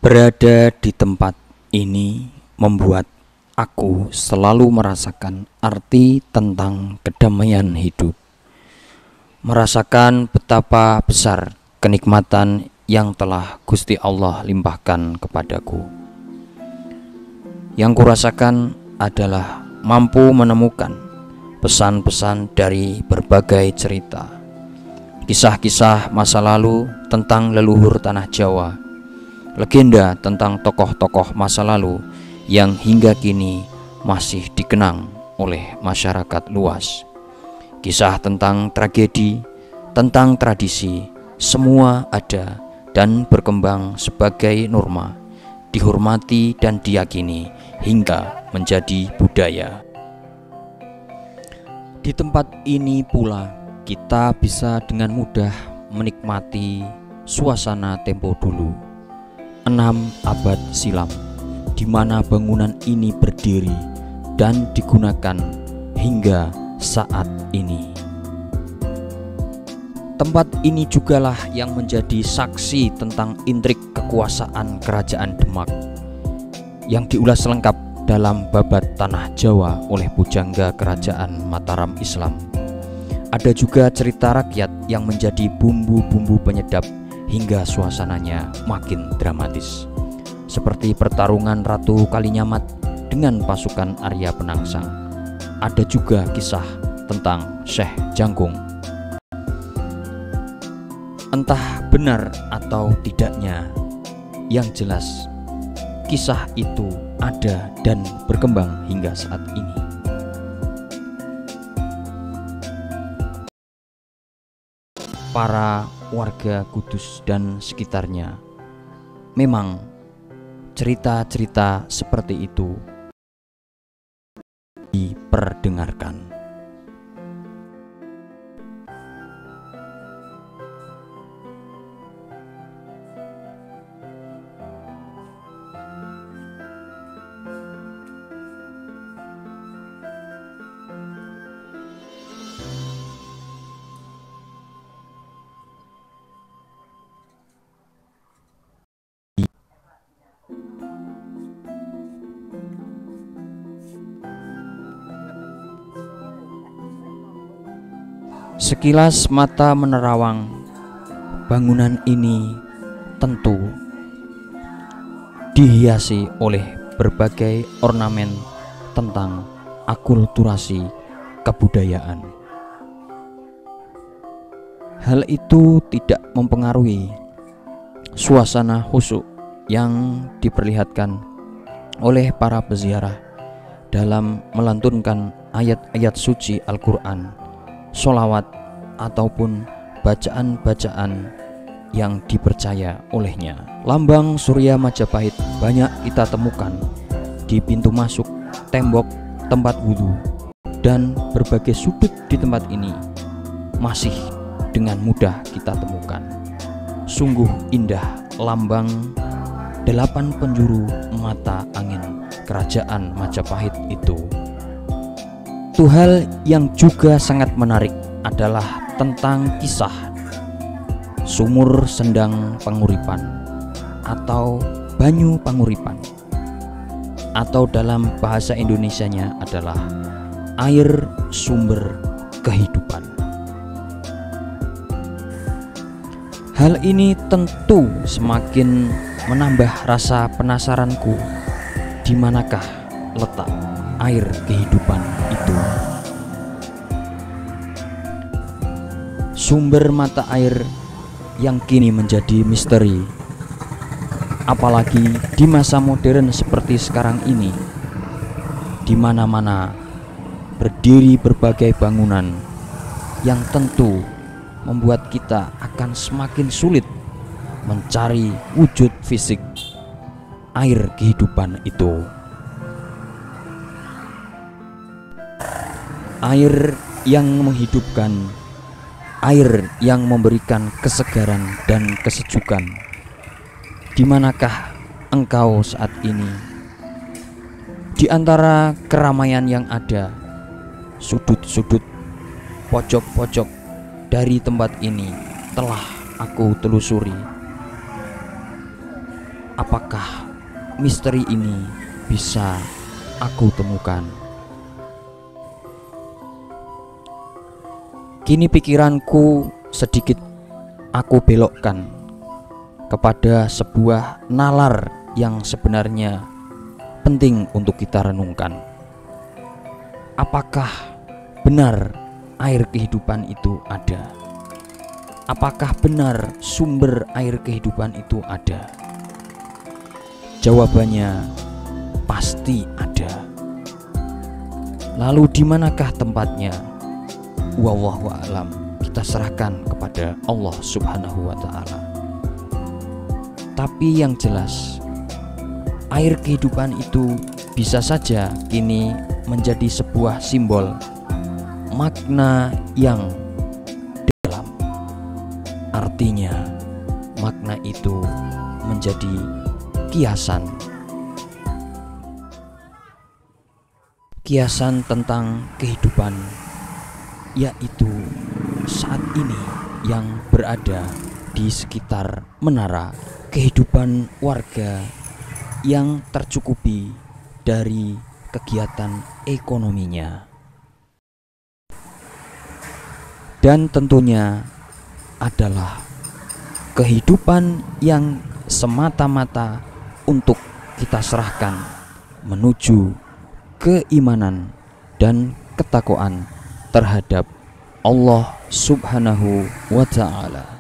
Berada di tempat ini membuat aku selalu merasakan arti tentang kedamaian hidup. Merasakan betapa besar kenikmatan yang telah Gusti Allah limpahkan kepadaku. Yang kurasakan adalah mampu menemukan pesan-pesan dari berbagai cerita, kisah-kisah masa lalu tentang leluhur tanah Jawa, legenda tentang tokoh-tokoh masa lalu yang hingga kini masih dikenang oleh masyarakat luas. Kisah tentang tragedi, tentang tradisi, semua ada dan berkembang sebagai norma, dihormati dan diyakini hingga menjadi budaya. Di tempat ini pula kita bisa dengan mudah menikmati suasana tempo dulu, 6 abad silam, di mana bangunan ini berdiri dan digunakan hingga saat ini. Tempat ini jugalah yang menjadi saksi tentang intrik kekuasaan Kerajaan Demak yang diulas lengkap dalam babat Tanah Jawa oleh pujangga Kerajaan Mataram Islam. Ada juga cerita rakyat yang menjadi bumbu-bumbu penyedap hingga suasananya makin dramatis, seperti pertarungan Ratu Kalinyamat dengan pasukan Arya Penangsang. Ada juga kisah tentang Syekh Jangkung. Entah benar atau tidaknya, yang jelas kisah itu ada dan berkembang hingga saat ini. Para warga Kudus dan sekitarnya, memang cerita-cerita seperti itu diperdengarkan. Sekilas mata menerawang, bangunan ini tentu dihiasi oleh berbagai ornamen tentang akulturasi kebudayaan. Hal itu tidak mempengaruhi suasana khusyuk yang diperlihatkan oleh para peziarah dalam melantunkan ayat-ayat suci Al-Quran, sholawat ataupun bacaan-bacaan yang dipercaya olehnya. Lambang Surya Majapahit banyak kita temukan di pintu masuk, tembok, tempat wudhu, dan berbagai sudut di tempat ini masih dengan mudah kita temukan. Sungguh indah lambang 8 penjuru mata angin Kerajaan Majapahit itu. Satu hal yang juga sangat menarik adalah tentang kisah Sumur Sendang Panguripan atau Banyu Panguripan, atau dalam bahasa Indonesianya adalah air sumber kehidupan. Hal ini tentu semakin menambah rasa penasaranku, di manakah letak air kehidupan itu. Sumber mata air yang kini menjadi misteri, apalagi di masa modern seperti sekarang ini, di mana-mana berdiri berbagai bangunan yang tentu membuat kita akan semakin sulit mencari wujud fisik air kehidupan itu. Air yang menghidupkan, air yang memberikan kesegaran dan kesejukan. Di manakah engkau saat ini? Di antara keramaian yang ada, sudut-sudut, pojok-pojok dari tempat ini telah aku telusuri. apakah misteri ini bisa aku temukan? Kini pikiranku sedikit aku belokkan kepada sebuah nalar yang sebenarnya penting untuk kita renungkan. Apakah benar air kehidupan itu ada? Apakah benar sumber air kehidupan itu ada? Jawabannya pasti ada. Lalu di manakah tempatnya? Wallahu a'lam. Kita serahkan kepada Allah Subhanahu wa ta'ala. Tapi yang jelas, air kehidupan itu bisa saja kini menjadi sebuah simbol makna yang dalam. Artinya, makna itu menjadi kiasan tentang kehidupan, yaitu saat ini yang berada di sekitar menara kehidupan warga yang tercukupi dari kegiatan ekonominya. Dan tentunya adalah kehidupan yang semata-mata untuk kita serahkan menuju keimanan dan ketakwaan terhadap Allah Subhanahu wa ta'ala.